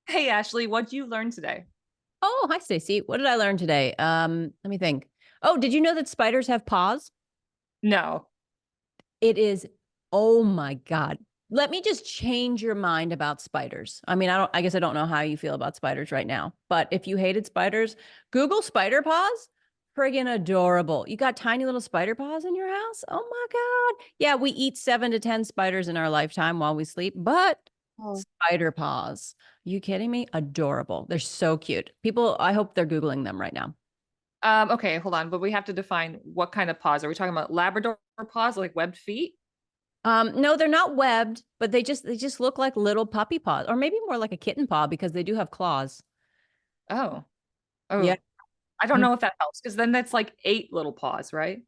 Hey, Ashley, what'd you learn today? Oh, hi, Stacy. What did I learn today? Let me think. Oh, did you know that spiders have paws? No. It is, oh my God. Let me just change your mind about spiders. I mean, I guess I don't know how you feel about spiders right now, but if you hated spiders, Google spider paws. Friggin' adorable. You got tiny little spider paws in your house? Oh my God. Yeah, we eat 7 to 10 spiders in our lifetime while we sleep, but Oh. spider paws. You kidding me? Adorable. They're so cute. People, I hope they're Googling them right now. Okay, hold on, but we have to define what kind of paws. Are we talking about Labrador paws, like webbed feet? No, they're not webbed, but they just look like little puppy paws, or maybe more like a kitten paw because they do have claws. Oh. Yeah. Oh, I don't know if that helps because then that's like 8 little paws, right?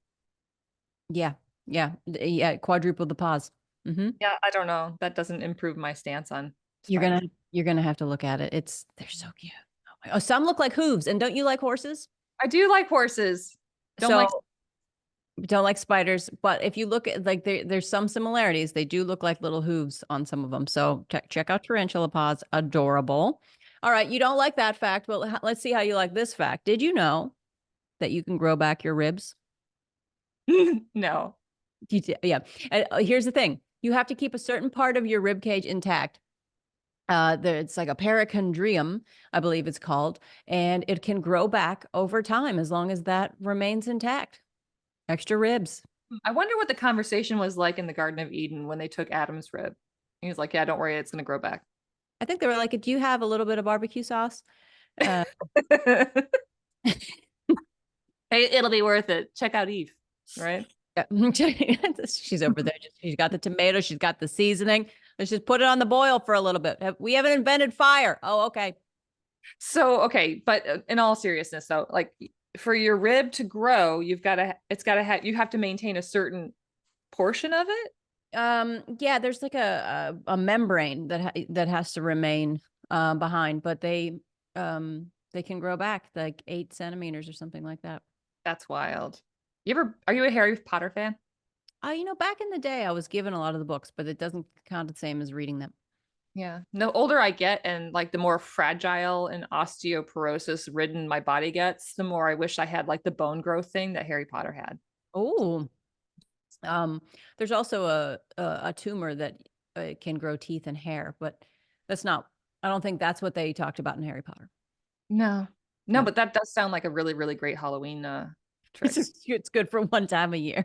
Yeah. Yeah. Yeah. Quadruple the paws. Hmm. Yeah, I don't know. That doesn't improve my stance on You're spiders. gonna you're gonna have to look at it. They're so cute. Oh, some look like hooves. And don't you like horses? I do like horses. Don't like. So don't like spiders, but if you look at like there's some similarities. They do look like little hooves on some of them. So check out tarantula paws. Adorable. All right, you don't like that fact. Well, let's see how you like this fact. Did you know that you can grow back your ribs? No. Yeah. Here's the thing. You have to keep a certain part of your rib cage intact. It's like a perichondrium, I believe it's called, and it can grow back over time as long as that remains intact. Extra ribs. I wonder what the conversation was like in the Garden of Eden when they took Adam's rib. He was like, "Yeah, don't worry, it's gonna grow back." I think they were like, "Do you have a little bit of barbecue sauce?" Uh, Hey, it'll be worth it. Check out Eve, right? yeah. She's over there. She's got the tomato. She's got the seasoning. Let's just put it on the boil for a little bit. We haven't invented fire. Oh, okay. So, okay, but in all seriousness though, like for your rib to grow, it's got to have, you have to maintain a certain portion of it. Yeah, there's like a membrane that has to remain behind, but they can grow back like 8 centimeters or something like that. That's wild. Are you a Harry Potter fan? Back in the day, I was given a lot of the books, but it doesn't count the same as reading them. Yeah. The older I get and like the more fragile and osteoporosis ridden my body gets, the more I wish I had like the bone growth thing that Harry Potter had. Oh, um, there's also a tumor that can grow teeth and hair, but that's not. I don't think that's what they talked about in Harry Potter. No. No, No, but that does sound like a really, really great Halloween trick. it's good for one time a year.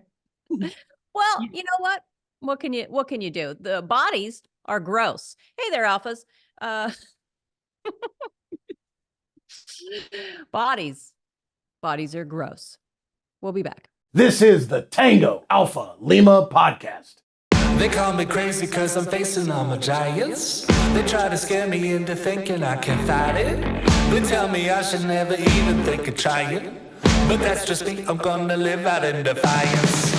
Well, you know what? What can you do? The bodies are gross. Hey there, alphas. Uh bodies. Bodies are gross. We'll be back. This is the Tango Alpha Lima podcast. They call me crazy cause I'm facing all my giants. They try to scare me into thinking I can fight it. They tell me I should never even think of trying. But that's just me, I'm gonna live out in defiance.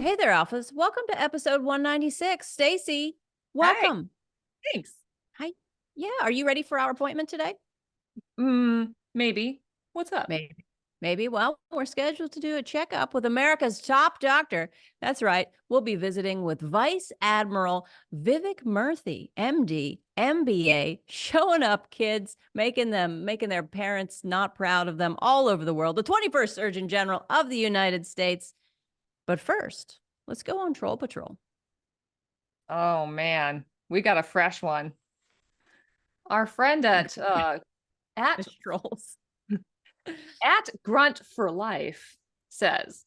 Hey there, alphas. Welcome to episode 196. Stacy, Hi, welcome. thanks. Hi. Yeah, are you ready for our appointment today? Maybe. What's up? Maybe. Maybe. Well, we're scheduled to do a checkup with America's top doctor. That's right. We'll be visiting with Vice Admiral Vivek Murthy, MD, MBA, showing up kids, making their parents not proud of them all over the world. The 21st Surgeon General of the United States. But first, let's go on Troll Patrol. Oh man, we got a fresh one. Our friend at Trolls. at Grunt for Life says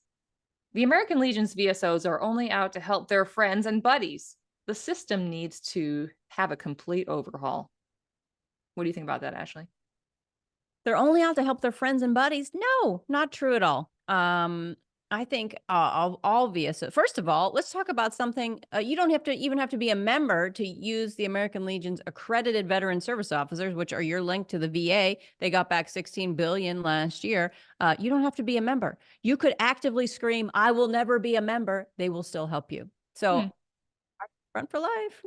the American Legion's VSOs are only out to help their friends and buddies. The system needs to have a complete overhaul. What do you think about that, Ashley? They're only out to help their friends and buddies. No, not true at all. I think all VSO. First of all, let's talk about something. You don't have to be a member to use the American Legion's accredited veteran service officers, which are your link to the VA. They got back 16 billion last year. You don't have to be a member. You could actively scream, "I will never be a member." They will still help you. So, front for life,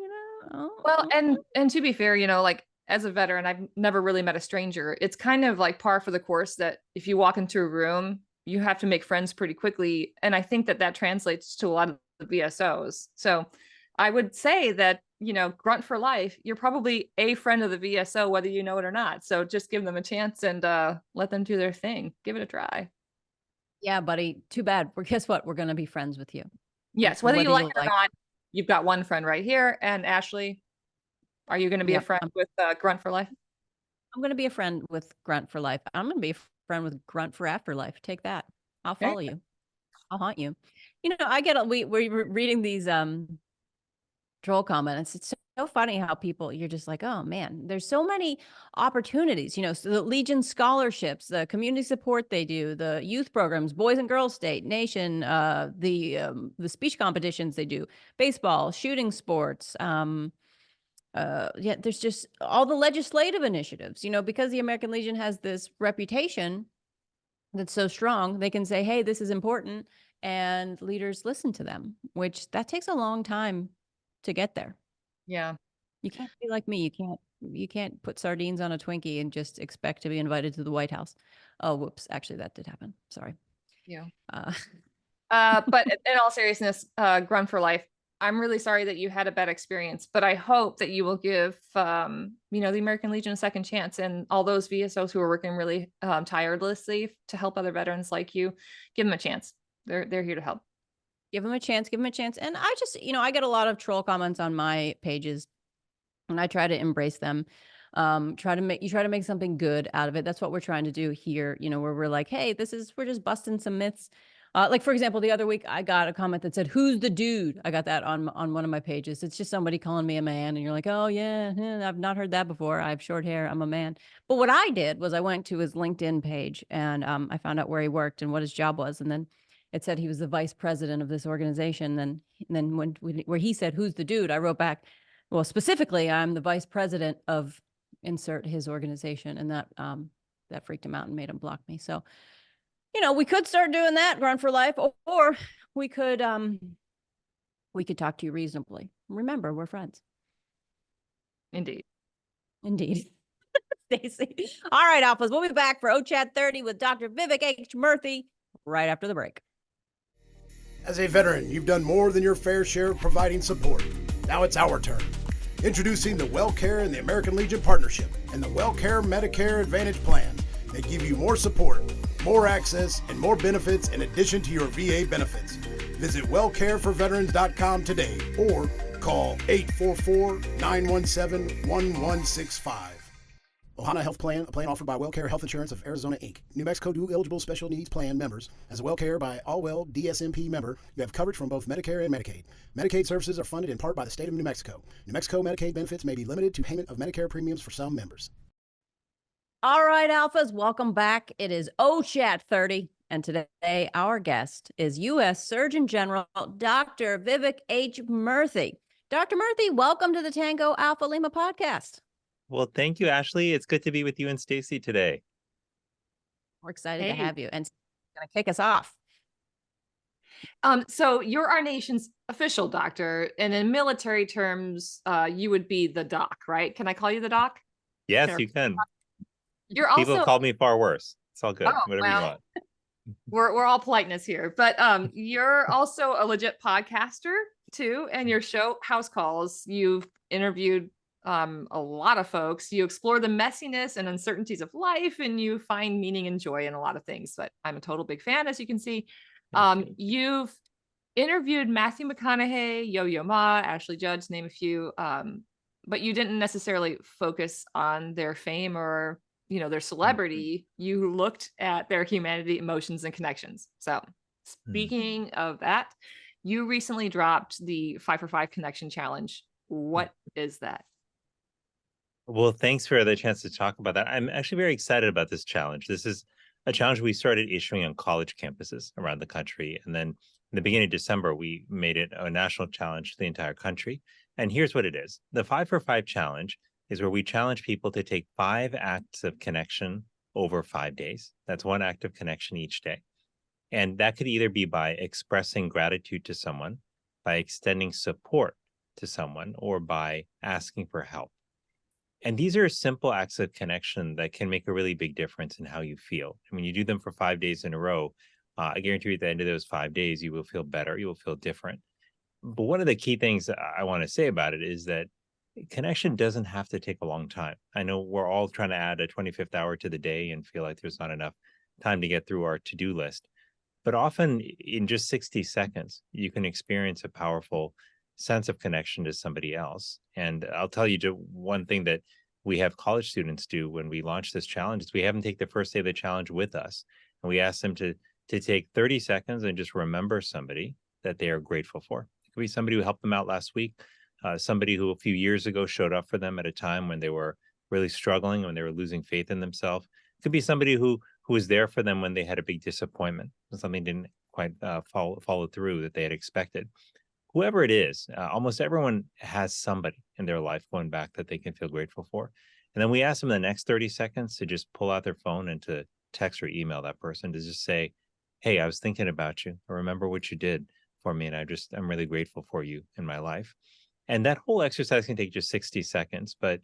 Well, and to be fair, like as a veteran, I've never really met a stranger. It's kind of like par for the course that if you walk into a room, you have to make friends pretty quickly. And I think that translates to a lot of the VSOs. So I would say that, grunt for life, you're probably a friend of the VSO, whether you know it or not. So just give them a chance and let them do their thing. Give it a try. Yeah, buddy. Too bad. Well, guess what? We're going to be friends with you. Yes, whether you like it or not, you've got one friend right here. And Ashley, are you going to be a friend with Grunt for Life? I'm going to be a friend with Grunt for Life. I'm going to be a friend with Grunt for Afterlife. Take that. I'll follow you. I'll haunt you. We're reading these troll comments. It's so funny how you're just like, oh man, there's so many opportunities, so the Legion scholarships, the community support they do, the youth programs, Boys and Girls State, Nation, the speech competitions they do, baseball, shooting sports, there's just all the legislative initiatives, because the American Legion has this reputation that's so strong, they can say, hey, this is important, and leaders listen to them, which that takes a long time to get there. Yeah. You can't be like me. You can't put sardines on a Twinkie and just expect to be invited to the White House. Oh, whoops. Actually, that did happen. Sorry. Yeah. But in all seriousness, Grunt for Life, I'm really sorry that you had a bad experience, but I hope that you will give, the American Legion a second chance, and all those VSOs who are working really tirelessly to help other veterans like you, give them a chance. They're here to help. Give them a chance. Give them a chance. And I just, I get a lot of troll comments on my pages, and I try to embrace them. Try to make something good out of it. That's what we're trying to do here, where we're like, hey, we're just busting some myths. Like, for example, the other week I got a comment that said, who's the dude? I got that on one of my pages. It's just somebody calling me a man. And you're like, oh yeah, I've not heard that before. I have short hair. I'm a man. But what I did was I went to his LinkedIn page, and I found out where he worked and what his job was. And then it said he was the vice president of this organization. And then where he said, who's the dude? I wrote back, well, specifically, I'm the vice president of insert his organization. And that freaked him out and made him block me. So, we could start doing that, Grunt for Life, or we could talk to you reasonably. Remember, we're friends. Indeed. Stacy. All right, Alphas, we'll be back for OChat 30 with Dr. Vivek H. Murthy right after the break. As a veteran, you've done more than your fair share of providing support. Now it's our turn. Introducing the WellCare and the American Legion Partnership and the WellCare Medicare Advantage Plan. They give you more support, more access, and more benefits in addition to your VA benefits. Visit wellcareforveterans.com today or call 844-917-1165. Ohana Health Plan, a plan offered by WellCare Health Insurance of Arizona, Inc. New Mexico dual eligible special needs plan members. As a WellCare by Allwell DSMP member, you have coverage from both Medicare and Medicaid. Medicaid services are funded in part by the state of New Mexico. New Mexico Medicaid benefits may be limited to payment of Medicare premiums for some members. All right, Alphas, welcome back. It is OChat 30, and today our guest is U.S. Surgeon General Dr. Vivek H. Murthy. Dr. Murthy, welcome to the Tango Alpha Lima podcast. Well, thank you, Ashley. It's good to be with you and Stacy today. We're excited to have you, and going to kick us off. So you're our nation's official doctor, and in military terms, you would be the doc, right? Can I call you the doc? Yes, you can. You're also people called me far worse. It's all good. Whatever you want. We're all politeness here, but you're also a legit podcaster too, and your show House Calls, you've interviewed a lot of folks. You explore the messiness and uncertainties of life, and you find meaning and joy in a lot of things. But I'm a total big fan, as you can see. You've interviewed Matthew McConaughey, Yo-Yo Ma, Ashley Judd, to name a few, but you didn't necessarily focus on their fame or their celebrity. You looked at their humanity, emotions, and connections. So speaking of that, you recently dropped the 5 for 5 Connection Challenge. What is that? Well, thanks for the chance to talk about that. I'm actually very excited about this challenge. This is a challenge we started issuing on college campuses around the country. And then in the beginning of December, we made it a national challenge to the entire country. And here's what it is. The 5 for 5 Challenge is where we challenge people to take 5 acts of connection over 5 days. That's 1 act of connection each day. And that could either be by expressing gratitude to someone, by extending support to someone, or by asking for help. And these are simple acts of connection that can make a really big difference in how you feel. I mean, you do them for 5 days in a row. I guarantee you at the end of those 5 days, you will feel better. You will feel different. But one of the key things that I want to say about it is that connection doesn't have to take a long time. I know we're all trying to add a 25th hour to the day and feel like there's not enough time to get through our to-do list. But often in just 60 seconds, you can experience a powerful sense of connection to somebody else. And I'll tell you just one thing that we have college students do when we launch this challenge is we have them take the first day of the challenge with us. And we ask them to take 30 seconds and just remember somebody that they are grateful for. It could be somebody who helped them out last week, somebody who a few years ago showed up for them at a time when they were really struggling, when they were losing faith in themselves. It could be somebody who was there for them when they had a big disappointment, something didn't quite follow through that they had expected. Whoever it is, almost everyone has somebody in their life going back that they can feel grateful for. And then we ask them the next 30 seconds to just pull out their phone and to text or email that person to just say, hey, I was thinking about you. I remember what you did for me. And I'm really grateful for you in my life. And that whole exercise can take just 60 seconds, but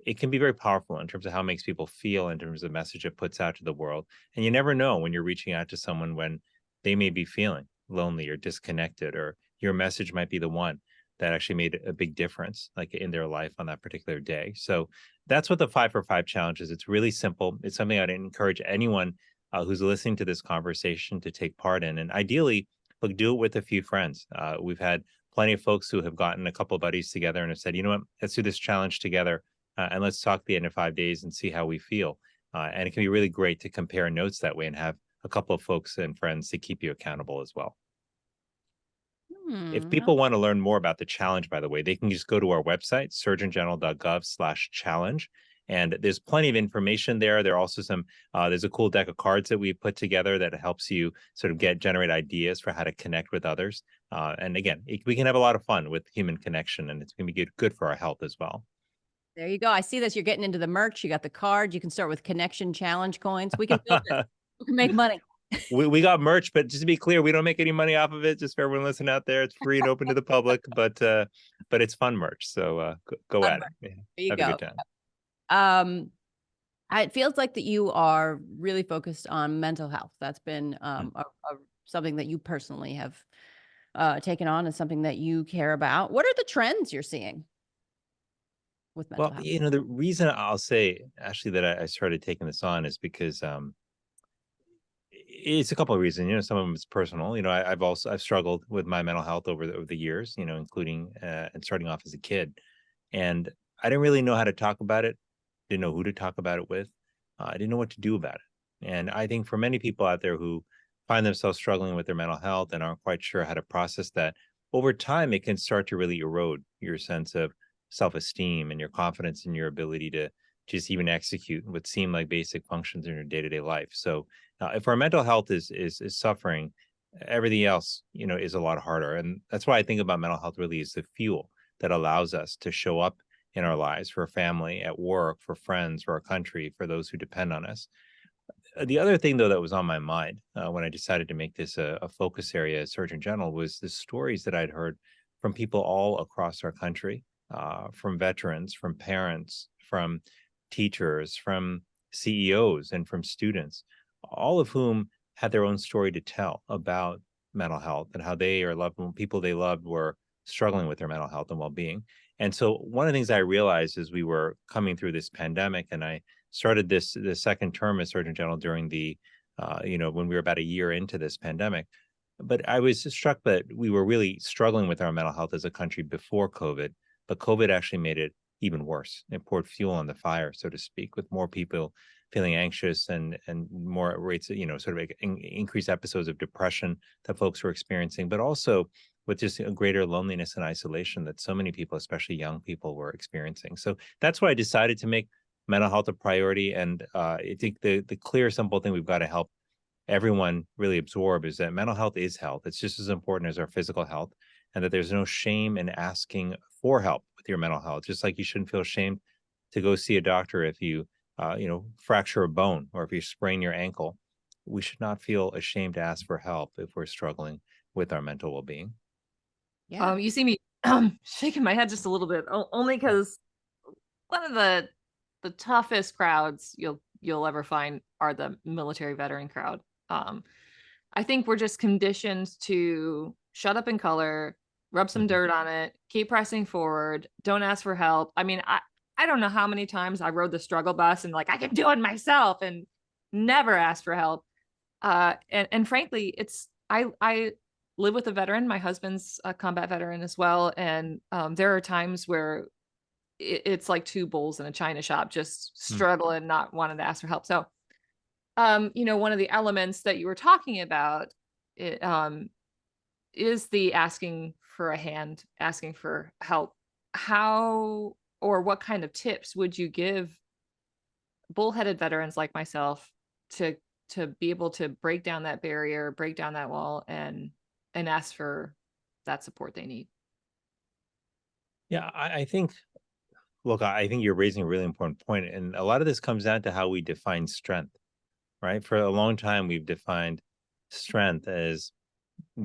it can be very powerful in terms of how it makes people feel, in terms of the message it puts out to the world. And you never know when you're reaching out to someone when they may be feeling lonely or disconnected, or your message might be the one that actually made a big difference, like in their life on that particular day. So that's what the 5 for 5 challenge is. It's really simple. It's something I'd encourage anyone who's listening to this conversation to take part in. And ideally, look, do it with a few friends. We've had plenty of folks who have gotten a couple of buddies together and have said, you know what, let's do this challenge together. And let's talk at the end of 5 days and see how we feel. And it can be really great to compare notes that way and have a couple of folks and friends to keep you accountable as well. If people want to learn more about the challenge, by the way, they can just go to our website, surgeongeneral.gov/challenge. And there's plenty of information there. There are also there's a cool deck of cards that we put together that helps you sort of generate ideas for how to connect with others. And again, we can have a lot of fun with human connection, and it's going to be good for our health as well. There you go. I see this. You're getting into the merch. You got the card. You can start with connection challenge coins. We can build this. We can make money. We got merch, but just to be clear, we don't make any money off of it. Just for everyone listening out there, it's free and open to the public, but it's fun merch. So go Fun at merch. it. There you Have go. a good time. It feels like that you are really focused on mental health. That's been something that you personally have taken on, and something that you care about. What are the trends you're seeing with mental health? You know, the reason I'll say, Ashley, that I started taking this on is because it's a couple of reasons. You know, some of them is personal. You know, I've struggled with my mental health over the years, you know, including and starting off as a kid. And I didn't really know how to talk about it. Didn't know who to talk about it with. I didn't know what to do about it. And I think for many people out there who find themselves struggling with their mental health and aren't quite sure how to process that, over time, it can start to really erode your sense of self-esteem and your confidence in your ability to just even execute what seem like basic functions in your day-to-day life. So if our mental health is suffering, everything else, you know, is a lot harder. And that's why I think about mental health really is the fuel that allows us to show up in our lives, for family, at work, for friends, for our country, for those who depend on us. The other thing, though, that was on my mind when I decided to make this a focus area as Surgeon General was the stories that I'd heard from people all across our country, from veterans, from parents, from teachers, from CEOs, and from students, all of whom had their own story to tell about mental health and how they or people they loved were struggling with their mental health and well-being. And so one of the things I realized as we were coming through this pandemic, and I started the second term as Surgeon General during the, when we were about a year into this pandemic, but I was struck that we were really struggling with our mental health as a country before COVID, but COVID actually made it even worse. It poured fuel on the fire, so to speak, with more people feeling anxious and more rates, sort of increased episodes of depression that folks were experiencing, but also with just a greater loneliness and isolation that so many people, especially young people, were experiencing. So that's why I decided to make mental health a priority. And I think the clear, simple thing we've got to help everyone really absorb is that mental health is health. It's just as important as our physical health, and that there's no shame in asking for help with your mental health. Just like you shouldn't feel ashamed to go see a doctor if you, fracture a bone or if you sprain your ankle. We should not feel ashamed to ask for help if we're struggling with our mental well-being. Yeah. You see me shaking my head just a little bit, only because one of the the toughest crowds you'll ever find are the military veteran crowd. I think we're just conditioned to shut up and color, rub some dirt on it, keep pressing forward, don't ask for help. I mean, I don't know how many times I rode the struggle bus and like, I can do it myself, and never asked for help. And frankly, I live with a veteran. My husband's a combat veteran as well. And there are times where it's like two bulls in a china shop, just struggling, not wanting to ask for help. So, one of the elements that you were talking about, is the asking for a hand, asking for help. How or what kind of tips would you give bullheaded veterans like myself to be able to break down that barrier, break down that wall, and ask for that support they need? Yeah, I think, look, I think you're raising a really important point. And a lot of this comes down to how we define strength, right? For a long time, we've defined strength as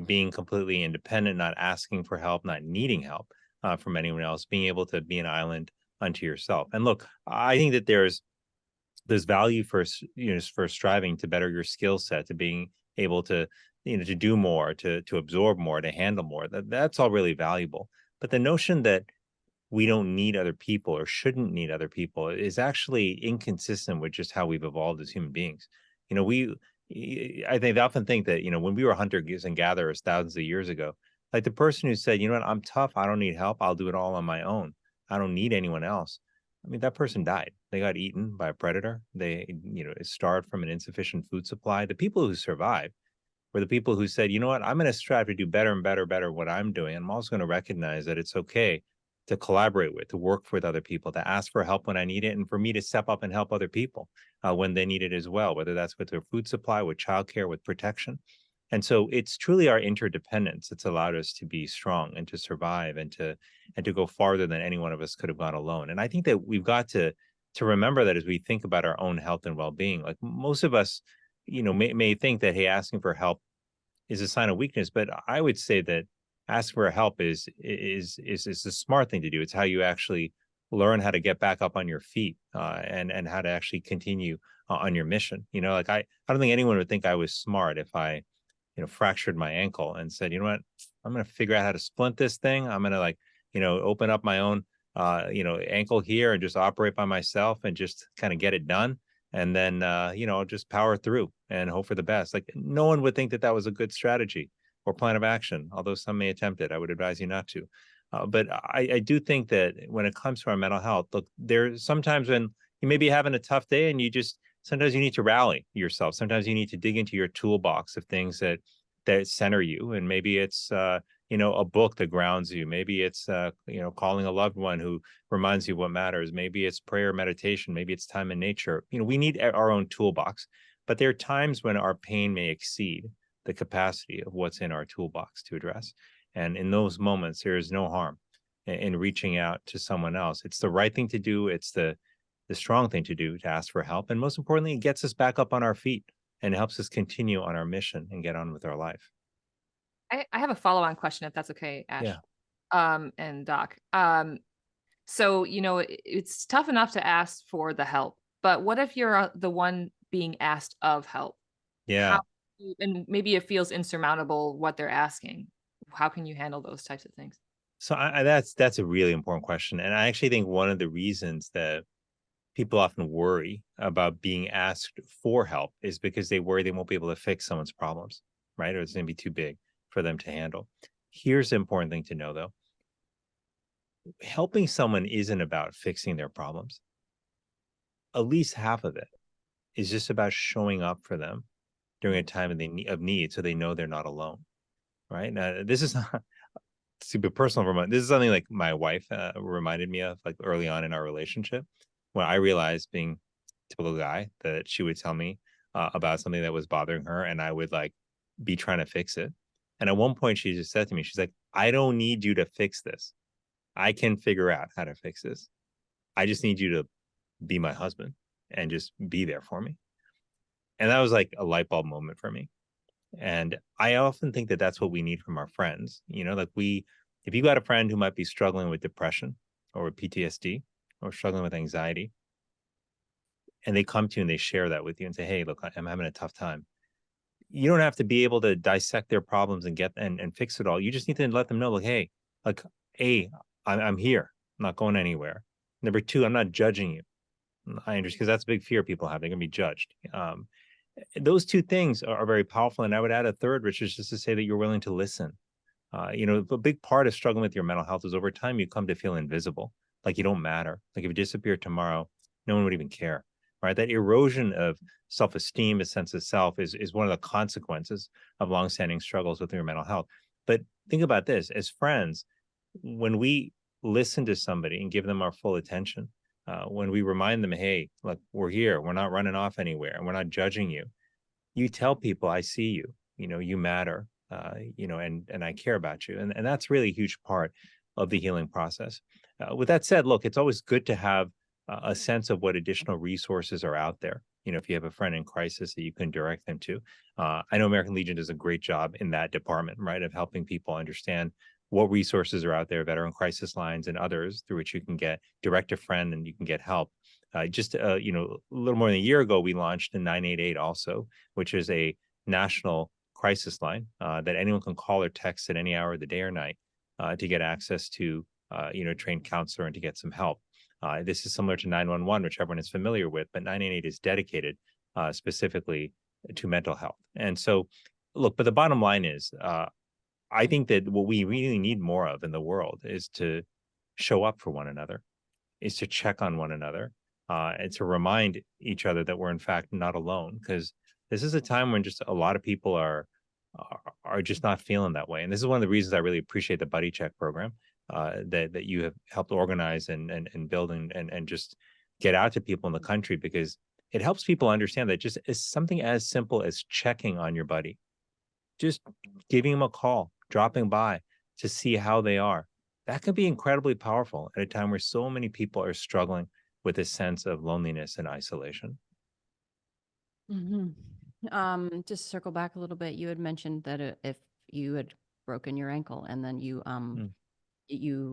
being completely independent, not asking for help, not needing help from anyone else, being able to be an island unto yourself. And look, I think that there's value for for striving to better your skill set, to being able to to do more, to absorb more, to handle more. That's all really valuable. But the notion that we don't need other people or shouldn't need other people is actually inconsistent with just how we've evolved as human beings. I think they often think that, when we were hunters and gatherers thousands of years ago, like the person who said, you know what, I'm tough, I don't need help, I'll do it all on my own, I don't need anyone else. I mean, that person died. They got eaten by a predator. They, starved from an insufficient food supply. The people who survived were the people who said, you know what, I'm going to strive to do better and better what I'm doing. And I'm also going to recognize that it's okay to collaborate with, to work with other people, to ask for help when I need it, and for me to step up and help other people when they need it as well, whether that's with their food supply, with childcare, with protection. And so it's truly our interdependence that's allowed us to be strong and to survive and to go farther than any one of us could have gone alone. And I think that we've got to remember that as we think about our own health and well-being. Like most of us, may think that, hey, asking for help is a sign of weakness, but I would say that ask for help is a smart thing to do. It's how you actually learn how to get back up on your feet and how to actually continue on your mission. Like I don't think anyone would think I was smart if I fractured my ankle and said, you know what, I'm going to figure out how to splint this thing. I'm going to open up my own ankle here and just operate by myself and just kind of get it done. And then just power through and hope for the best. Like no one would think that that was a good strategy or plan of action, although some may attempt it. I would advise you not to. But I do think that when it comes to our mental health, look, there's sometimes when you may be having a tough day and sometimes you need to rally yourself. Sometimes you need to dig into your toolbox of things that center you. And maybe it's, a book that grounds you. Maybe it's, calling a loved one who reminds you what matters. Maybe it's prayer, meditation. Maybe it's time in nature. We need our own toolbox. But there are times when our pain may exceed the capacity of what's in our toolbox to address. And in those moments, there is no harm in reaching out to someone else. It's the right thing to do. It's the strong thing to do, to ask for help. And most importantly, it gets us back up on our feet and helps us continue on our mission and get on with our life. I have a follow-on question, if that's okay, Ash. Yeah. And Doc. So, it's tough enough to ask for the help, but what if you're the one being asked of help? Yeah. And maybe it feels insurmountable what they're asking. How can you handle those types of things? So that's a really important question. And I actually think one of the reasons that people often worry about being asked for help is because they worry they won't be able to fix someone's problems, right? Or it's going to be too big for them to handle. Here's the important thing to know, though. Helping someone isn't about fixing their problems. At least half of it is just about showing up for them during a time of need so they know they're not alone, right? Now, this is not super personal for me. This is something like my wife reminded me of like early on in our relationship, when I realized, being a typical guy, that she would tell me about something that was bothering her and I would like be trying to fix it. And at one point she just said to me, she's like, I don't need you to fix this. I can figure out how to fix this. I just need you to be my husband and just be there for me. And that was like a light bulb moment for me. And I often think that that's what we need from our friends. Like if you got a friend who might be struggling with depression or with PTSD or struggling with anxiety, and they come to you and they share that with you and say, hey, look, I'm having a tough time. You don't have to be able to dissect their problems and and fix it all. You just need to let them know, like, hey, like, A, I'm here. I'm not going anywhere. Number two, I'm not judging you. I understand, because that's a big fear people have. They're going to be judged. Those two things are very powerful. And I would add a third, which is just to say that you're willing to listen. A big part of struggling with your mental health is over time you come to feel invisible, like you don't matter. Like if you disappear tomorrow, no one would even care, right? That erosion of self-esteem, a sense of self, is one of the consequences of longstanding struggles with your mental health. But think about this: as friends, when we listen to somebody and give them our full attention, when we remind them, hey, look, we're here, we're not running off anywhere, and we're not judging you. You tell people, I see you, you matter, and I care about you. And that's really a huge part of the healing process. With that said, look, it's always good to have a sense of what additional resources are out there. If you have a friend in crisis that you can direct them to. I know American Legion does a great job in that department, right, of helping people understand what resources are out there, veteran crisis lines and others through which you can get direct a friend and you can get help. A little more than a year ago, we launched the 988 also, which is a national crisis line that anyone can call or text at any hour of the day or night to get access to, a trained counselor and to get some help. This is similar to 911, which everyone is familiar with, but 988 is dedicated specifically to mental health. And so, look, but the bottom line is, I think that what we really need more of in the world is to show up for one another, is to check on one another, and to remind each other that we're in fact not alone. Because this is a time when just a lot of people are just not feeling that way. And this is one of the reasons I really appreciate the Buddy Check program that you have helped organize and build and just get out to people in the country, because it helps people understand that just as something as simple as checking on your buddy, just giving them a call, dropping by to see how they are, that can be incredibly powerful at a time where so many people are struggling with a sense of loneliness and isolation. Mm-hmm. Just to circle back a little bit, you had mentioned that if you had broken your ankle and then you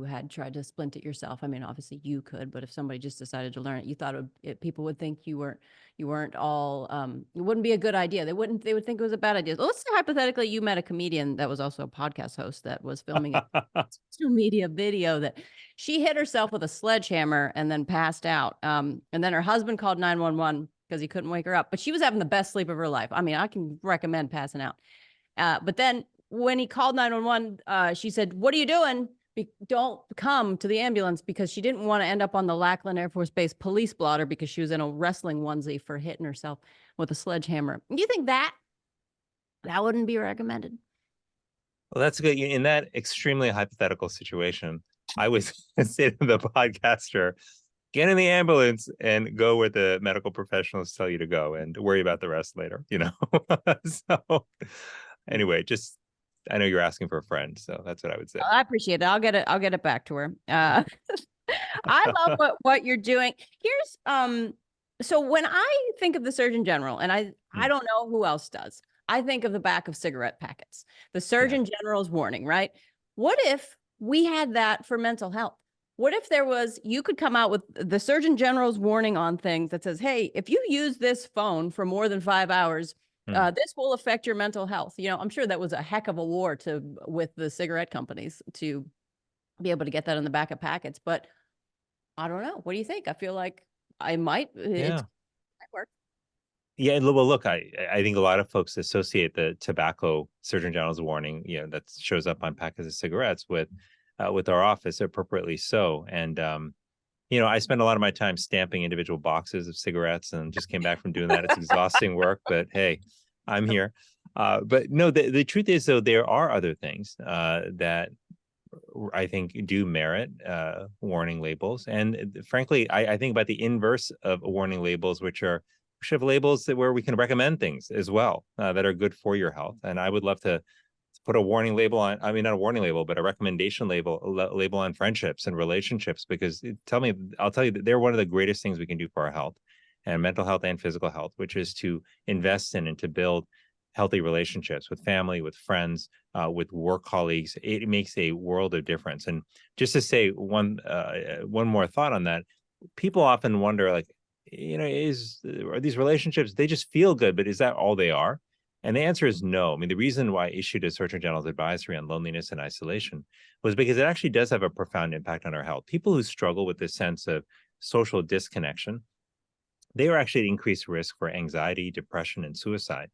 had tried to splint it yourself. I mean, obviously you could, but if somebody just decided to learn it, you thought people would think you weren't all, it wouldn't be a good idea. They would think it was a bad idea. Let's say hypothetically you met a comedian that was also a podcast host that was filming a social media video that she hit herself with a sledgehammer and then passed out. And then her husband called 911 because he couldn't wake her up, but she was having the best sleep of her life. I mean, I can recommend passing out. But then when he called 911, she said, "What are you doing? Don't come to the ambulance," because she didn't want to end up on the Lackland Air Force Base police blotter because she was in a wrestling onesie for hitting herself with a sledgehammer. Do you think that wouldn't be recommended? Well, that's good. In that extremely hypothetical situation, I would say to the podcaster, get in the ambulance and go where the medical professionals tell you to go and worry about the rest later, So anyway, I know you're asking for a friend, so that's what I would say. I appreciate it. I'll get it back to her. I love what you're doing. Here's so when I think of the Surgeon General, and I don't know who else does, I think of the back of cigarette packets, the Surgeon General's warning, right? What if we had that for mental health? What if you could come out with the Surgeon General's warning on things that says, hey, if you use this phone for more than 5 hours, this will affect your mental health. I'm sure that was a heck of a war with the cigarette companies to be able to get that on the back of packets. But I don't know. What do you think? I feel like I might. It might work. Yeah, well, look, I think a lot of folks associate the tobacco Surgeon General's warning, that shows up on packets of cigarettes with our office, appropriately so. And I spend a lot of my time stamping individual boxes of cigarettes, and just came back from doing that. It's exhausting work, but hey, I'm here. But no, the truth is, though, there are other things that I think do merit warning labels. And frankly, I think about the inverse of warning labels, which should have labels where we can recommend things as well that are good for your health. And I would love to put a warning label on, not a warning label, but a recommendation label on friendships and relationships, because I'll tell you that they're one of the greatest things we can do for our health, and mental health and physical health, which is to invest in and to build healthy relationships with family, with friends, with work colleagues. It makes a world of difference. And just to say one more thought on that, people often wonder, like, are these relationships, they just feel good, but is that all they are? And the answer is no. I mean, the reason why I issued a Surgeon General's advisory on loneliness and isolation was because it actually does have a profound impact on our health. People who struggle with this sense of social disconnection, they are actually at increased risk for anxiety, depression, and suicide.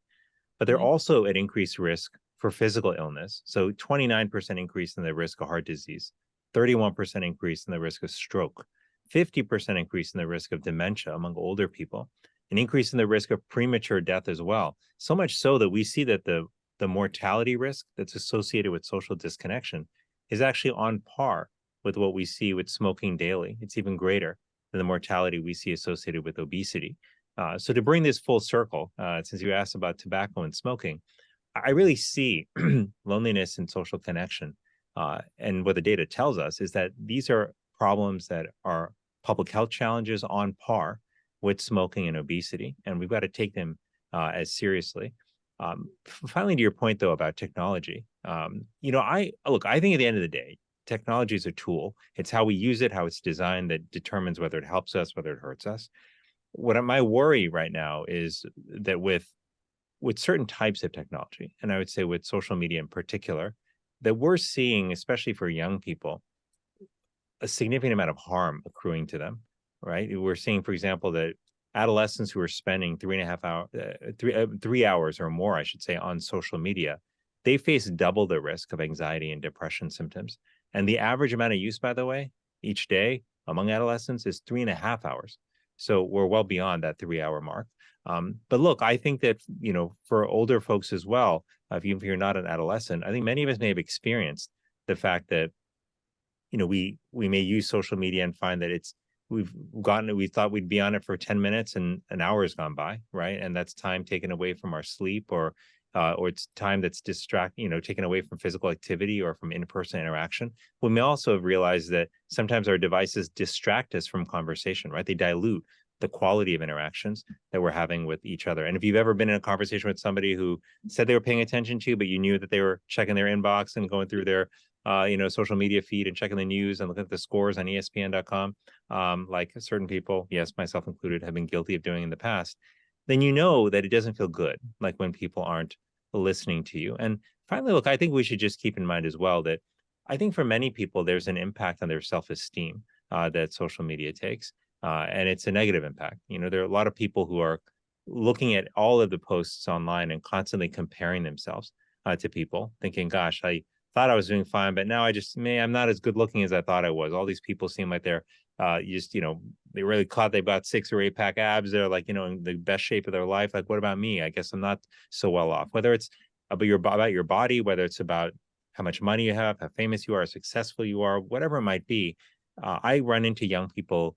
But they're also at increased risk for physical illness. So 29% increase in the risk of heart disease, 31% increase in the risk of stroke, 50% increase in the risk of dementia among older people, an increase in the risk of premature death as well. So much so that we see that the mortality risk that's associated with social disconnection is actually on par with what we see with smoking daily. It's even greater than the mortality we see associated with obesity. So to bring this full circle, since you asked about tobacco and smoking, I really see loneliness and social connection. And what the data tells us is that these are problems that are public health challenges on par with smoking and obesity, and we've got to take them as seriously. Finally, to your point, though, about technology, I think at the end of the day, technology is a tool. It's how we use it, how it's designed, that determines whether it helps us, whether it hurts us. My worry right now is that with certain types of technology, and I would say with social media in particular, that we're seeing, especially for young people, a significant amount of harm accruing to them, right? We're seeing, for example, that adolescents who are spending 3 hours or more, I should say, on social media, they face double the risk of anxiety and depression symptoms. And the average amount of use, by the way, each day among adolescents is 3.5 hours. So we're well beyond that 3-hour mark. But look, I think that, for older folks as well, even if you're not an adolescent, I think many of us may have experienced the fact that, we may use social media and find that we thought we'd be on it for 10 minutes and an hour has gone by, right? And that's time taken away from our sleep, or it's time that's taken away from physical activity or from in-person interaction. We may also have realized that sometimes our devices distract us from conversation, right? They dilute the quality of interactions that we're having with each other. And if you've ever been in a conversation with somebody who said they were paying attention to you, but you knew that they were checking their inbox and going through their social media feed and checking the news and looking at the scores on ESPN.com, like certain people, yes, myself included, have been guilty of doing in the past, then you know that it doesn't feel good, like when people aren't listening to you. And finally, look, I think we should just keep in mind as well that I think for many people, there's an impact on their self-esteem that social media takes. And it's a negative impact. There are a lot of people who are looking at all of the posts online and constantly comparing themselves to people, thinking, gosh, I thought I was doing fine, but now I'm not as good looking as I thought I was. All these people seem like they're they really caught, they've got 6 or 8 pack abs. They're like, in the best shape of their life. Like, what about me? I guess I'm not so well off. Whether it's about your body, whether it's about how much money you have, how famous you are, how successful you are, whatever it might be. I run into young people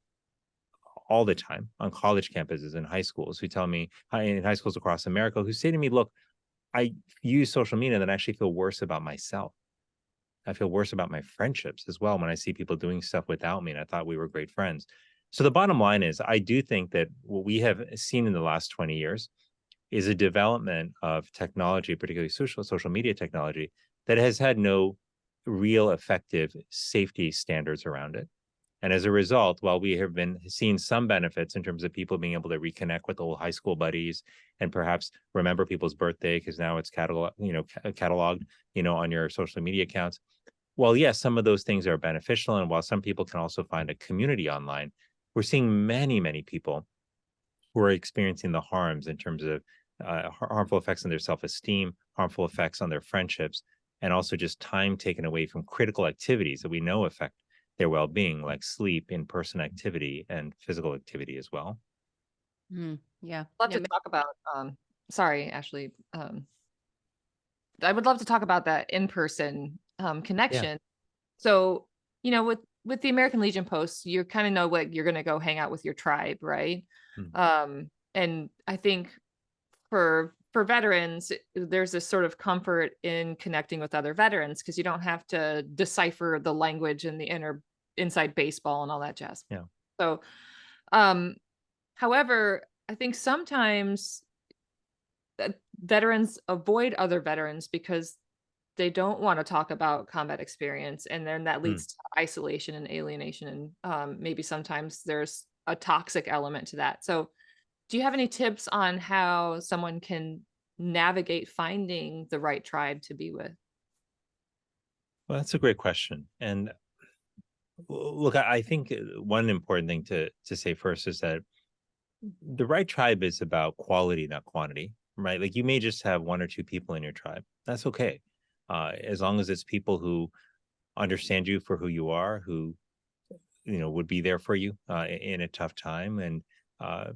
all the time on college campuses and high schools who tell me, in high schools across America, who say to me, look, I use social media and I actually feel worse about myself. I feel worse about my friendships as well when I see people doing stuff without me and I thought we were great friends. So the bottom line is, I do think that what we have seen in the last 20 years is a development of technology, particularly social media technology, that has had no real effective safety standards around it. And as a result, while we have been seeing some benefits in terms of people being able to reconnect with old high school buddies and perhaps remember people's birthday, because now it's cataloged, on your social media accounts. Well, yes, some of those things are beneficial. And while some people can also find a community online, we're seeing many, many people who are experiencing the harms in terms of harmful effects on their self-esteem, harmful effects on their friendships, and also just time taken away from critical activities that we know affect their well-being, like sleep, in-person activity, and physical activity as well. Yeah. I'd love to talk about, sorry, Ashley. I would love to talk about that in-person connection. Yeah. So, with the American Legion posts, you kind of know what you're going to go hang out with your tribe, right? Mm-hmm. And I think for veterans, there's this sort of comfort in connecting with other veterans because you don't have to decipher the language and the inside baseball and all that jazz. Yeah. So, however, I think sometimes veterans avoid other veterans because they don't want to talk about combat experience, and then that leads to isolation and alienation, and maybe sometimes there's a toxic element to that. So do you have any tips on how someone can navigate finding the right tribe to be with? Well, that's a great question. And look, I think one important thing to say first is that the right tribe is about quality, not quantity, right? Like you may just have one or two people in your tribe. That's okay. As long as it's people who understand you for who you are, who would be there for you in a tough time, and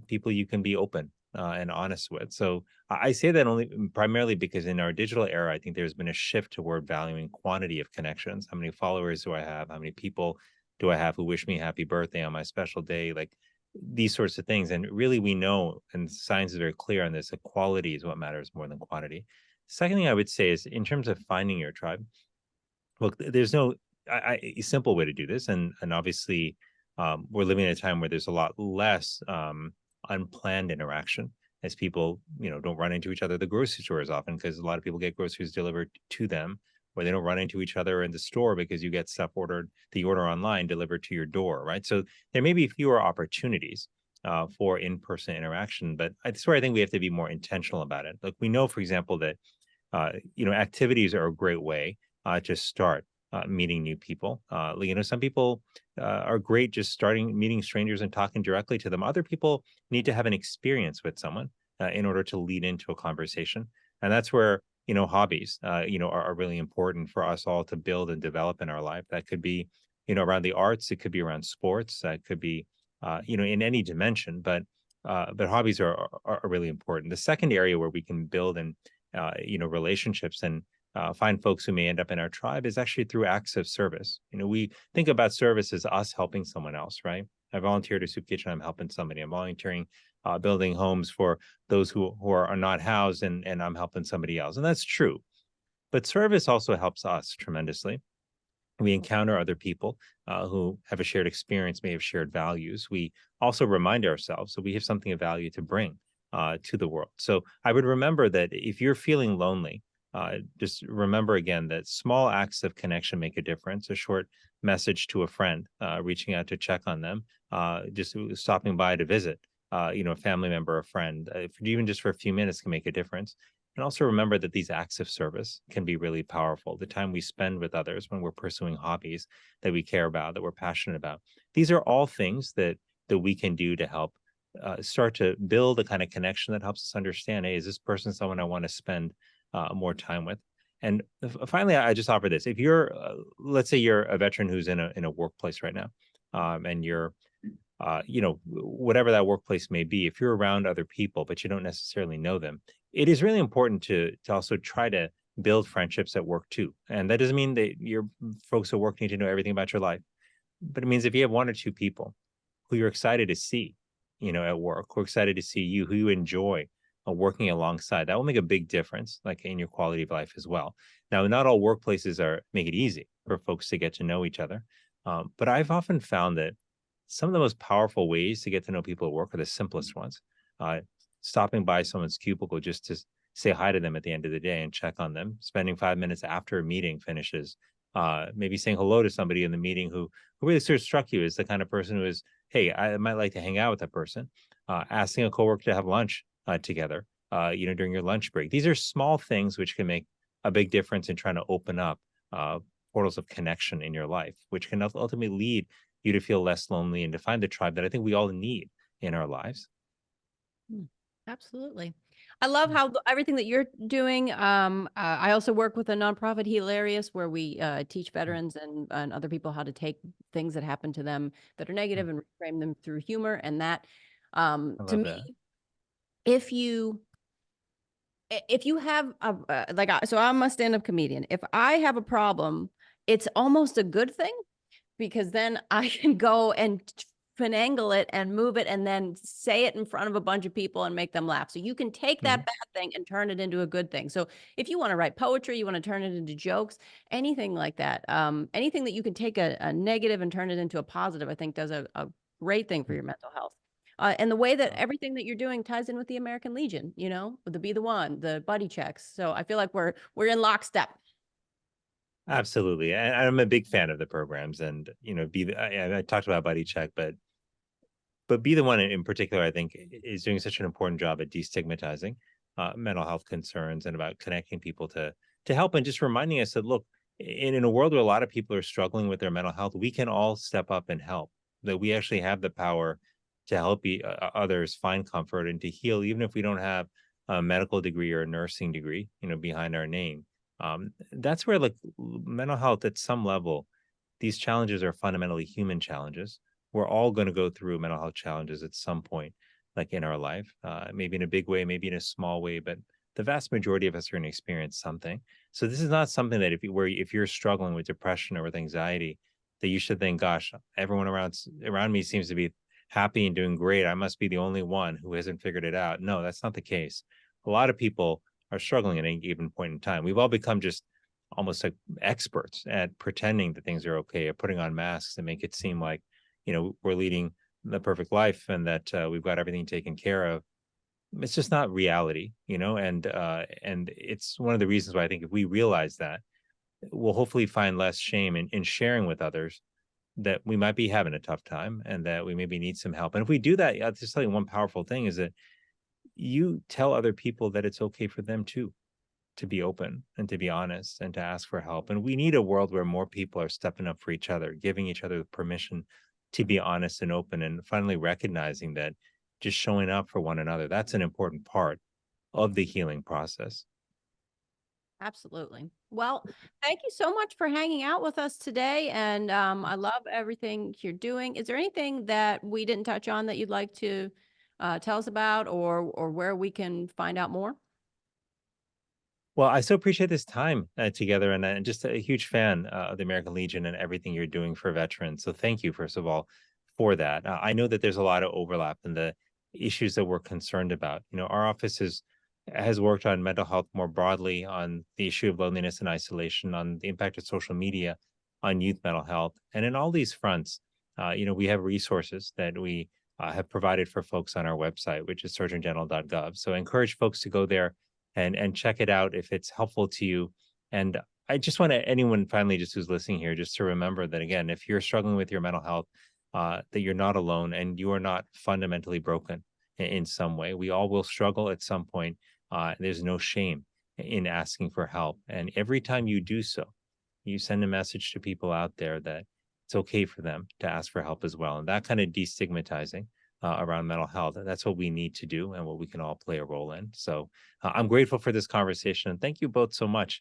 people you can be open and honest with. So I say that only primarily because in our digital era, I think there's been a shift toward valuing quantity of connections. How many followers do I have? How many people do I have who wish me happy birthday on my special day? Like these sorts of things. And really, we know, and science is very clear on this, that quality is what matters more than quantity. Second thing I would say is in terms of finding your tribe, look, there's no a simple way to do this, and obviously we're living in a time where there's a lot less unplanned interaction as people don't run into each other at the grocery store as often because a lot of people get groceries delivered to them, or they don't run into each other in the store because you get stuff ordered that you order online delivered to your door, right? So there may be fewer opportunities for in-person interaction, but that's where I think we have to be more intentional about it. Like we know, for example, that activities are a great way to start meeting new people. Some people are great just meeting strangers and talking directly to them. Other people need to have an experience with someone in order to lead into a conversation. And that's where, hobbies, are really important for us all to build and develop in our life. That could be, around the arts. It could be around sports. That could be, in any dimension. But hobbies are really important. The second area where we can build and, relationships and find folks who may end up in our tribe is actually through acts of service. We think about service as us helping someone else, right? I volunteered at Soup Kitchen. I'm helping somebody. I'm volunteering, building homes for those who are not housed, and I'm helping somebody else. And that's true. But service also helps us tremendously. We encounter other people who have a shared experience, may have shared values. We also remind ourselves that we have something of value to bring to the world. So I would remember that if you're feeling lonely, just remember again that small acts of connection make a difference. A short message to a friend, reaching out to check on them, just stopping by to visit, a family member, a friend, even just for a few minutes can make a difference. And also remember that these acts of service can be really powerful. The time we spend with others when we're pursuing hobbies that we care about, that we're passionate about. These are all things that we can do to help start to build a kind of connection that helps us understand, hey, is this person someone I want to spend more time with? And finally, I just offer this: if you're, let's say you're a veteran who's in a workplace right now, and you're, whatever that workplace may be, if you're around other people but you don't necessarily know them, it is really important to also try to build friendships at work too. And that doesn't mean that your folks at work need to know everything about your life, but it means if you have one or two people who you're excited to see, at work, who are excited to see you, who you enjoy working alongside, that will make a big difference, like in your quality of life as well. Now, not all workplaces make it easy for folks to get to know each other, but I've often found that some of the most powerful ways to get to know people at work are the simplest ones. Stopping by someone's cubicle just to say hi to them at the end of the day and check on them, spending 5 minutes after a meeting finishes, maybe saying hello to somebody in the meeting who really sort of struck you as the kind of person who is, hey, I might like to hang out with that person, asking a coworker to have lunch together, during your lunch break. These are small things which can make a big difference in trying to open up portals of connection in your life, which can ultimately lead you to feel less lonely and to find the tribe that I think we all need in our lives. Absolutely. I love how everything that you're doing. I also work with a nonprofit, Hilarious, where we teach veterans and other people how to take things that happen to them that are negative and reframe them through humor. And that, to me, if you have so I'm a stand-up comedian. If I have a problem, it's almost a good thing, because then I can go and finagle it and move it and then say it in front of a bunch of people and make them laugh. So you can take that bad thing and turn it into a good thing. So if you want to write poetry, you want to turn it into jokes, anything like that, anything that you can take a negative and turn it into a positive, I think does a great thing for your mental health. And the way that everything that you're doing ties in with the American Legion, with the Be the One, the buddy checks. So I feel like we're in lockstep. Absolutely. I'm a big fan of the programs, and I talked about Buddy Check, but but Be the One in particular, I think, is doing such an important job at destigmatizing mental health concerns and about connecting people to help, and just reminding us that, look, in a world where a lot of people are struggling with their mental health, we can all step up and help. That we actually have the power to help others find comfort and to heal, even if we don't have a medical degree or a nursing degree, behind our name. That's where, like, mental health at some level, these challenges are fundamentally human challenges. We're all going to go through mental health challenges at some point, like in our life, maybe in a big way, maybe in a small way, but the vast majority of us are going to experience something. So this is not something that if you're struggling with depression or with anxiety, that you should think, gosh, everyone around me seems to be happy and doing great. I must be the only one who hasn't figured it out. No, that's not the case. A lot of people are struggling at any given point in time. We've all become just almost like experts at pretending that things are okay, at putting on masks and make it seem like, we're leading the perfect life and that we've got everything taken care of. It's just not reality, and it's one of the reasons why I think if we realize that, we'll hopefully find less shame in sharing with others that we might be having a tough time and that we maybe need some help. And if we do that, I'll just tell you one powerful thing is that you tell other people that it's okay for them too, to be open and to be honest and to ask for help. And we need a world where more people are stepping up for each other, giving each other the permission to be honest and open, and finally recognizing that just showing up for one another, that's an important part of the healing process. Absolutely. Well, thank you so much for hanging out with us today. And I love everything you're doing. Is there anything that we didn't touch on that you'd like to tell us about, or where we can find out more? Well, I so appreciate this time together, and I'm just a huge fan of the American Legion and everything you're doing for veterans. So thank you, first of all, for that. I know that there's a lot of overlap in the issues that we're concerned about. Our office has worked on mental health more broadly, on the issue of loneliness and isolation, on the impact of social media on youth mental health. And in all these fronts, we have resources that we have provided for folks on our website, which is surgeongeneral.gov. So I encourage folks to go there and check it out if it's helpful to you. And I just want anyone finally just who's listening here, just to remember that, again, if you're struggling with your mental health, that you're not alone and you are not fundamentally broken in some way. We all will struggle at some point. There's no shame in asking for help. And every time you do so, you send a message to people out there that it's okay for them to ask for help as well. And that kind of destigmatizing around mental health, that's what we need to do and what we can all play a role in. So I'm grateful for this conversation. And thank you both so much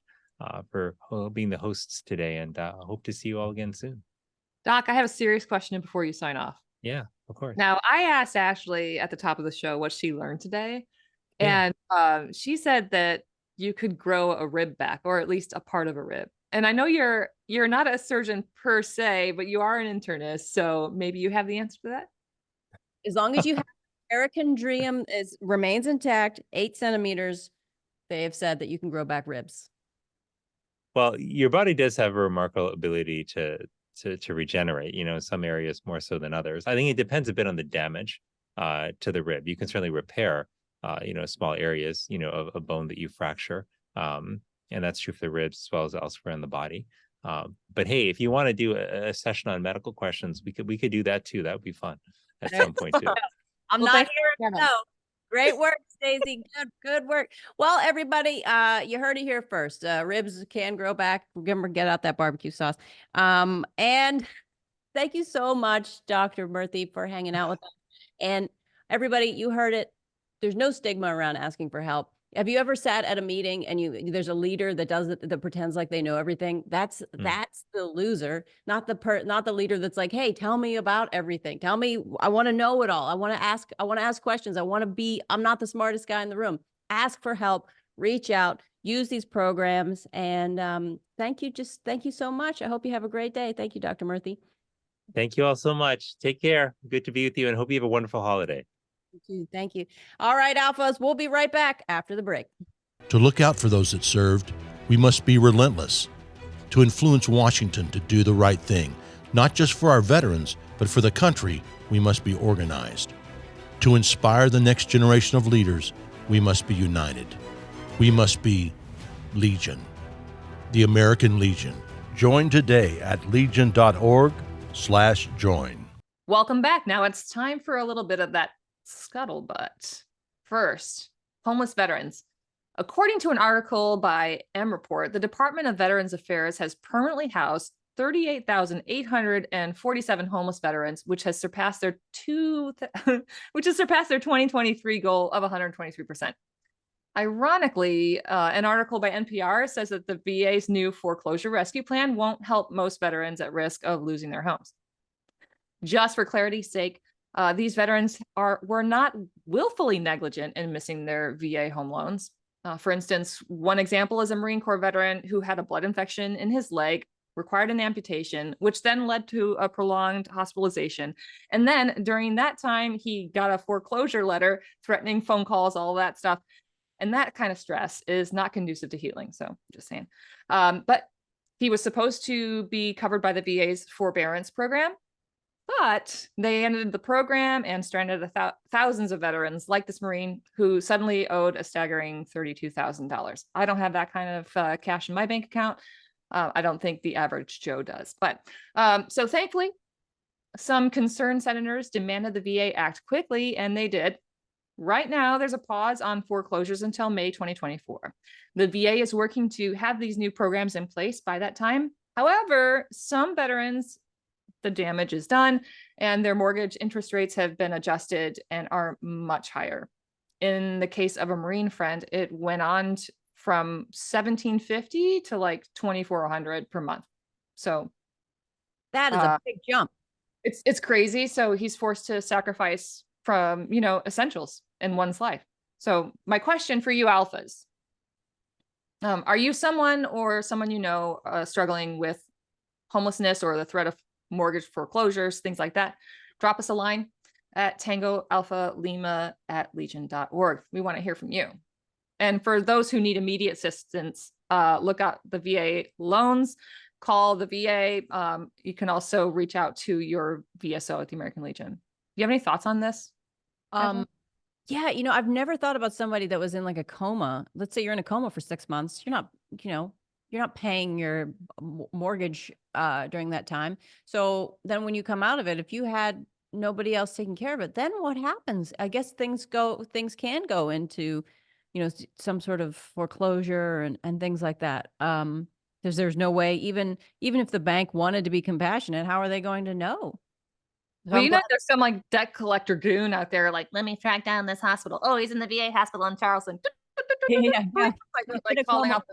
for being the hosts today. And I hope to see you all again soon. Doc, I have a serious question before you sign off. Yeah, of course. Now, I asked Ashley at the top of the show what she learned today. Yeah. And she said that you could grow a rib back, or at least a part of a rib. And I know you're not a surgeon per se, but you are an internist. So maybe you have the answer to that? As long as you have American dream remains intact, 8 centimeters, they have said that you can grow back ribs. Well, your body does have a remarkable ability to regenerate, in some areas more so than others. I think it depends a bit on the damage to the rib. You can certainly repair, small areas, of bone that you fracture. And that's true for the ribs as well as elsewhere in the body. But hey, if you want to do a session on medical questions, we could do that too. That would be fun at some point too. I'm Well, not thank here. you. No. Great work, Stacy. Good work. Well, everybody, you heard it here first. Ribs can grow back. Remember, get out that barbecue sauce. And thank you so much, Dr. Murthy, for hanging out with us. And everybody, you heard it. There's no stigma around asking for help. Have you ever sat at a meeting and there's a leader that does it, that pretends like they know everything? That's the loser, not the leader that's like, hey, tell me about everything. Tell me, I want to know it all. I want to ask questions. I'm not the smartest guy in the room. Ask for help, reach out, use these programs. And thank you so much. I hope you have a great day. Thank you, Dr. Murthy. Thank you all so much. Take care. Good to be with you and hope you have a wonderful holiday. Thank you. All right, Alphas, we'll be right back after the break. To look out for those that served, we must be relentless. To influence Washington to do the right thing, not just for our veterans, but for the country, we must be organized. To inspire the next generation of leaders, we must be united. We must be Legion, the American Legion. Join today at legion.org/join. Welcome back. Now it's time for a little bit of that scuttlebutt. First, homeless veterans. According to an article by M Report, the Department of Veterans Affairs has permanently housed 38,847 homeless veterans, which has surpassed their 2023 goal of 123%. Ironically, an article by NPR says that the VA's new foreclosure rescue plan won't help most veterans at risk of losing their homes. Just for clarity's sake, these veterans were not willfully negligent in missing their VA home loans. For instance, one example is a Marine Corps veteran who had a blood infection in his leg, required an amputation, which then led to a prolonged hospitalization. And then during that time, he got a foreclosure letter threatening phone calls, all that stuff. And that kind of stress is not conducive to healing. So just saying. But he was supposed to be covered by the VA's forbearance program, but they ended the program and stranded thousands of veterans like this Marine who suddenly owed a staggering $32,000. I don't have that kind of cash in my bank account. I don't think the average Joe does. But so thankfully, some concerned senators demanded the VA act quickly, and they did. Right now, there's a pause on foreclosures until May 2024. The VA is working to have these new programs in place by that time. However, some veterans, the damage is done and their mortgage interest rates have been adjusted and are much higher. In the case of a Marine friend, it went on from $1,750 to like $2,400 per month. So that is a big jump. It's crazy. So he's forced to sacrifice from, essentials in one's life. So my question for you alphas, are you someone struggling with homelessness or the threat of mortgage foreclosures, things like that? Drop us a line at Tango Alpha Lima at legion.org. We want to hear from you. And for those who need immediate assistance, look out the VA loans, call the VA. You can also reach out to your VSO at the American Legion. Do you have any thoughts on this? Yeah, I've never thought about somebody that was in like a coma. Let's say you're in a coma for 6 months. You're not paying your mortgage during that time. So then when you come out of it, if you had nobody else taking care of it, then what happens? I guess things can go into, some sort of foreclosure and things like that. Because there's no way, even if the bank wanted to be compassionate, how are they going to know? Well, there's some like debt collector goon out there, like, let me track down this hospital. Oh, he's in the VA hospital in Charleston. Yeah. Like calling out.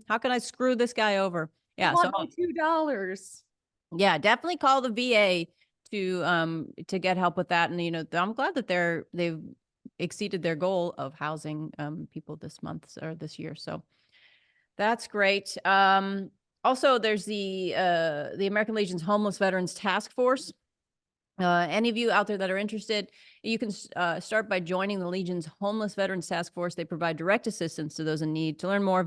How can I screw this guy over? Yeah. So $2. Yeah, definitely call the VA to get help with that. And I'm glad that they've exceeded their goal of housing people this month or this year. So that's great. Also, there's the American Legion's Homeless Veterans Task Force. Any of you out there that are interested, you can start by joining the Legion's Homeless Veterans Task Force. They provide direct assistance to those in need. To learn more,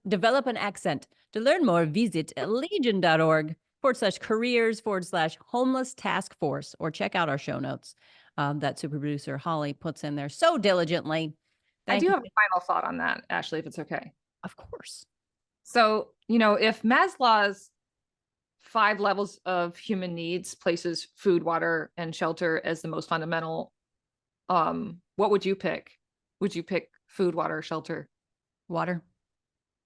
develop an accent. To learn more, visit legion.org/careers/homeless task force, or check out our show notes that super producer Holly puts in there so diligently. I do have a final thought on that, Ashley, if it's okay. Of course. So, if Maslow's 5 levels of human needs places food, water, and shelter as the most fundamental, what would you pick? Would you pick food, water, shelter? Water.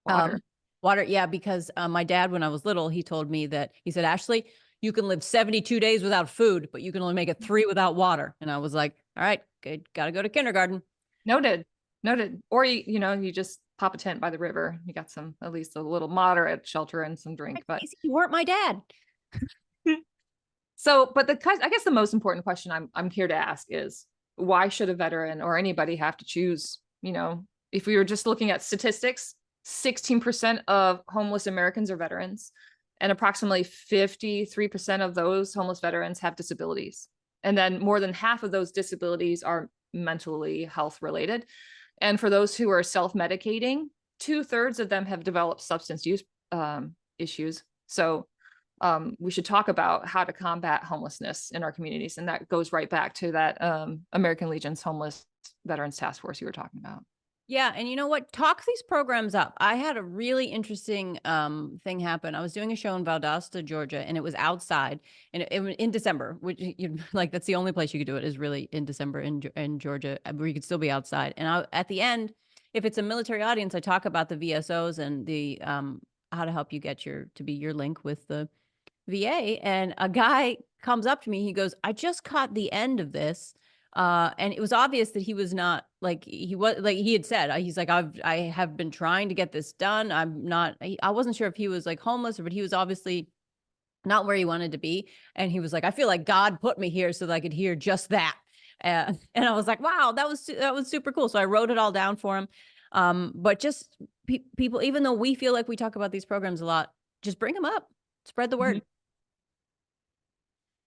Water. Water, yeah, because my dad, when I was little, he told me that, he said, Ashley, you can live 72 days without food, but you can only make it 3 without water. And I was like, all right, good, got to go to kindergarten. Noted. Or, you just pop a tent by the river. You got at least a little moderate shelter and some drink. But you weren't my dad. So, but I guess the most important question I'm here to ask is, why should a veteran or anybody have to choose? If we were just looking at statistics, 16% of homeless Americans are veterans, and approximately 53% of those homeless veterans have disabilities. And then more than half of those disabilities are mentally health related. And for those who are self-medicating, 2/3 of them have developed substance use issues. So we should talk about how to combat homelessness in our communities. And that goes right back to that American Legion's Homeless Veterans Task Force you were talking about. Yeah, and you know what? Talk these programs up. I had a really interesting thing happen. I was doing a show in Valdosta, Georgia, and it was outside, and it was in December, which you like that's the only place you could do it is really in December in Georgia, where you could still be outside. And at the end, if it's a military audience, I talk about the VSOs and the how to help you get to be your link with the VA. And a guy comes up to me. He goes, "I just caught the end of this." And it was obvious that he was not like he had said, he's like, I have been trying to get this done. I wasn't sure if he was like homeless but he was obviously not where he wanted to be. And he was like, I feel like God put me here so that I could hear just that. And I was like, wow, that was super cool. So I wrote it all down for him. But just people, even though we feel like we talk about these programs a lot, just bring them up, spread the word.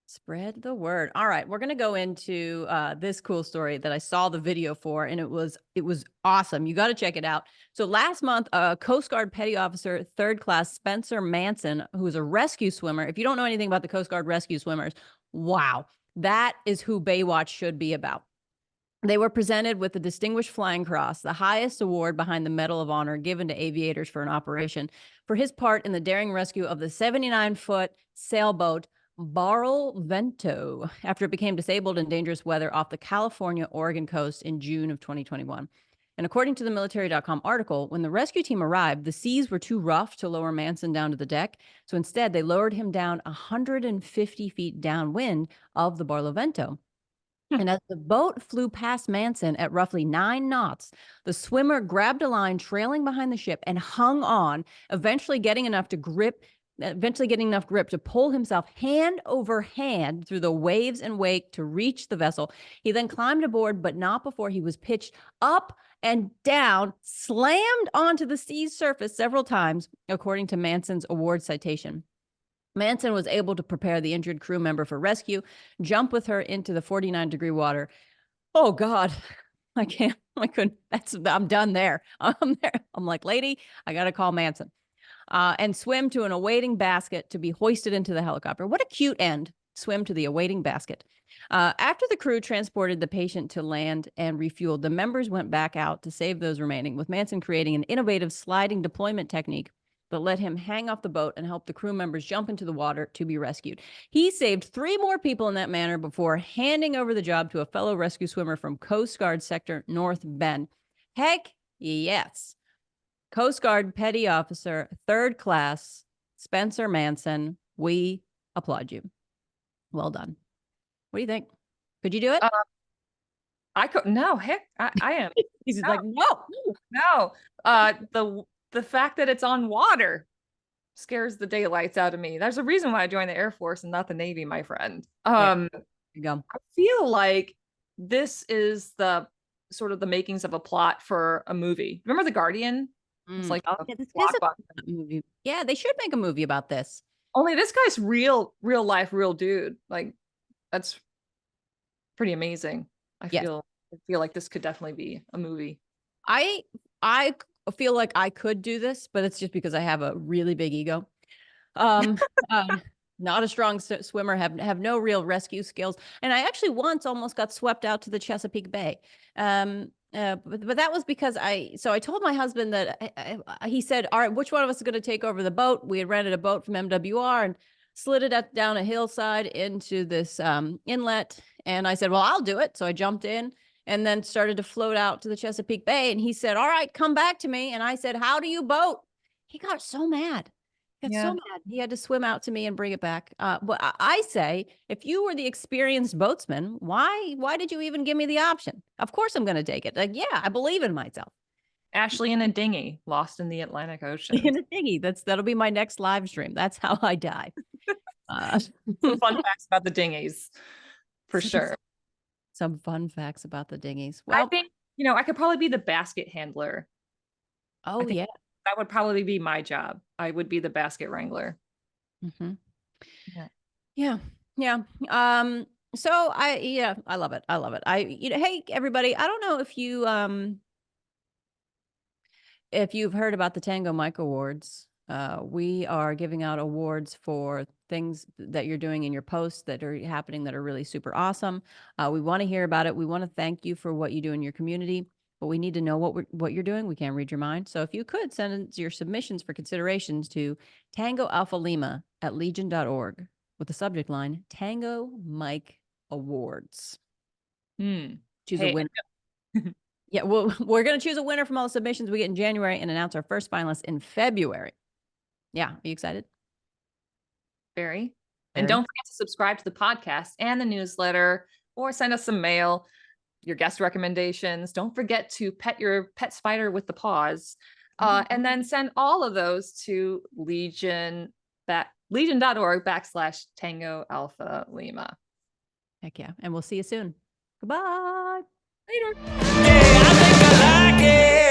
Spread the word. All right, we're going to go into this cool story that I saw the video for, and it was awesome. You got to check it out. So last month, Coast Guard Petty Officer 3rd Class Spencer Manson, who is a rescue swimmer. If you don't know anything about the Coast Guard rescue swimmers, wow, that is who Baywatch should be about. They were presented with the Distinguished Flying Cross, the highest award behind the Medal of Honor given to aviators for an operation, for his part in the daring rescue of the 79-foot sailboat Barlovento after it became disabled in dangerous weather off the California-Oregon coast in June of 2021. And according to the military.com article, when the rescue team arrived, the seas were too rough to lower Manson down to the deck. So instead, they lowered him down 150 feet downwind of the Barlovento. And as the boat flew past Manson at roughly 9 knots, the swimmer grabbed a line trailing behind the ship and hung on, eventually getting enough grip to pull himself hand over hand through the waves and wake to reach the vessel. He then climbed aboard, but not before he was pitched up and down, slammed onto the sea's surface several times, according to Manson's award citation. Manson was able to prepare the injured crew member for rescue, jump with her into the 49-degree water. Oh God, I couldn't, I'm done there. I'm there. I'm like, lady, I got to call Manson. And swim to an awaiting basket to be hoisted into the helicopter. What a cute end. Swim to the awaiting basket. After the crew transported the patient to land and refueled, the members went back out to save those remaining, with Manson creating an innovative sliding deployment technique that let him hang off the boat and help the crew members jump into the water to be rescued. He saved 3 more people in that manner before handing over the job to a fellow rescue swimmer from Coast Guard Sector North Bend. Heck yes. Coast Guard Petty Officer 3rd Class Spencer Manson, we applaud you. Well done. What do you think? Could you do it? I could. No, heck, I am. He's no. like, no. The fact that it's on water scares the daylights out of me. There's a reason why I joined the Air Force and not the Navy, my friend. There you go. I feel like this is the sort of the makings of a plot for a movie. Remember The Guardian? It's like this is a movie. Yeah, they should make a movie about this. Only this guy's real life, real dude. Like, that's pretty amazing. I feel like this could definitely be a movie. I feel like I could do this, but it's just because I have a really big ego. Not a strong swimmer, have no real rescue skills. And I actually once almost got swept out to the Chesapeake Bay. But that was because I told my husband that he said, all right, which one of us is going to take over the boat? We had rented a boat from MWR and slid it down a hillside into this inlet. And I said, well, I'll do it. So I jumped in and then started to float out to the Chesapeake Bay. And he said, all right, come back to me. And I said, how do you boat? He got so mad. So mad. He had to swim out to me and bring it back. But I say, if you were the experienced boatsman, why did you even give me the option? Of course I'm going to take it. Like, yeah, I believe in myself. Ashley in a dinghy, lost in the Atlantic Ocean. In a dinghy. That'll be my next live stream. That's how I die. Some fun facts about the dinghies, for sure. Some fun facts about the dinghies. Well, I think, I could probably be the basket handler. Oh, yeah. That would probably be my job. I would be the basket wrangler. Mm-hmm. Yeah. So I love it. Hey, everybody, I don't know if you've heard about the Tango Mike Awards. We are giving out awards for things that you're doing in your posts that are happening that are really super awesome. We want to hear about it. We want to thank you for what you do in your community. but we need to know what you're doing. We can't read your mind. So if you could send in your submissions for considerations to Tango Alpha Lima at legion.org with the subject line Tango Mike Awards. Choose a winner. Yeah, well, we're going to choose a winner from all the submissions we get in January and announce our first finalist in February. Yeah. Are you excited? Very. And don't forget to subscribe to the podcast and the newsletter, or send us some mail, your guest recommendations. Don't forget to pet your pet spider with the paws. And then send all of those to legion.org/Tango Alpha Lima. Heck yeah. And we'll see you soon. Goodbye. Later. Hey, I think I like it.